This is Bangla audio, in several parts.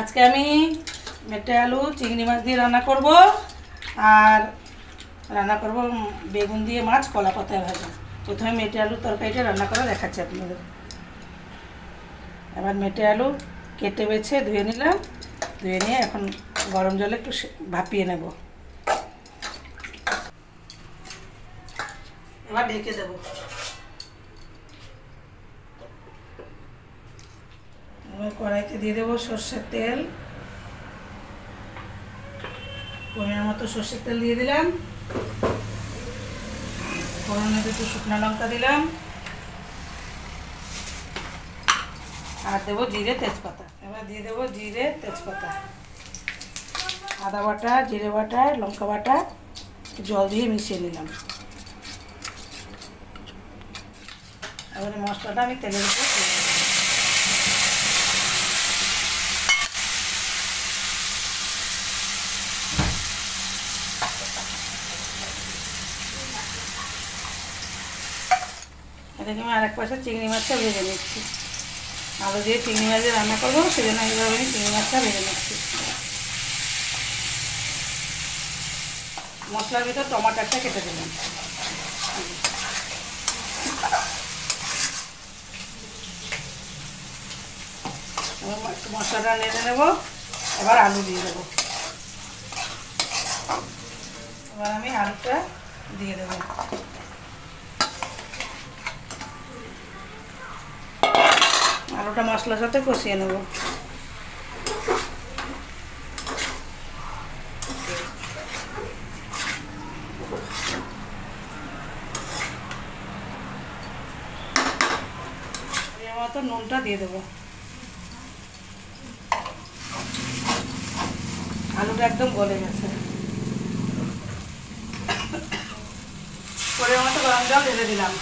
আজকে আমি মেটে আলু চিংড়ি মাছ দিয়ে রান্না করব আর রান্না করব বেগুন দিয়ে মাছ কলা পাতায় ভাজা। প্রথমে মেটে আলুর তরকারিটা রান্না করা দেখাচ্ছি আপনাদের। এবার মেটে আলু কেটে বেছে ধুয়ে নিলাম, ধুয়ে নিয়ে এখন গরম জলে একটু ভাপিয়ে নেব। এবার ঢেকে দেব। কড়াইতে দিয়ে দেবো সর্ষের তেল, পরিমাণ মতো সর্ষের তেল দিয়ে দিলাম। ফোড়নে একটু শুকনো লঙ্কা দিলাম আর দেবো জিরে তেজপাতা। এবার দিয়ে দেবো জিরে তেজপাতা, আদা বাটা, জিরে বাটা, লঙ্কা বাটা জল দিয়ে মিশিয়ে নিলাম। এবারে মশলাটা আমি তেলের উপর দিয়ে দেবো। এটাকে আমি আরেক পাশে চিংড়ি মাছটা ভেজে নিচ্ছি। আলু দিয়ে চিংড়ি মাছ দিয়ে রান্না করবো, সেজন্য এইভাবে আমি চিংড়ি মাছটা ভেজে নিচ্ছি। মশলার ভিতর টমাটারটা কেটে দিলাম। মশলাটা নেড়ে নেব। এবার আলু দিয়ে দেবো। এবার আমি আলুটা দিয়ে দেবো। আলুটা মশলার সাথে কষিয়ে নেব। এর মতো নুনটা দিয়ে দেবো। আলুটা একদম গলে গেছে। পরিমাণ মতো গরম জল ঢেলে দিলাম।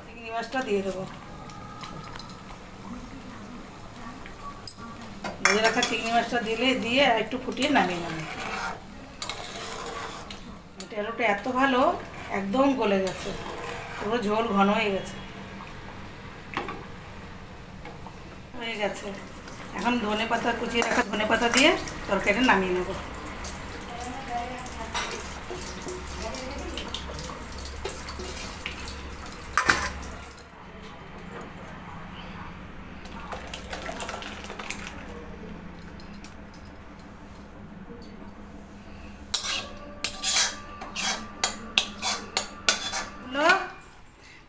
চিংড়ি মাছটা দিয়ে দেবো। ভেজে রাখা চিংড়ি মাছটা দিয়ে একটু ফুটিয়ে নামিয়ে নেব। আলুটা এত ভালো, একদম গলে গেছে, পুরো ঝোল ঘন হয়ে গেছে। এখন ধনে পাতা, কুচিয়ে রাখা ধনে পাতা দিয়ে তরকারিটা নামিয়ে নেব।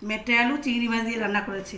মেটে আলু চিংড়ি মাছ দিয়ে রান্না করেছি।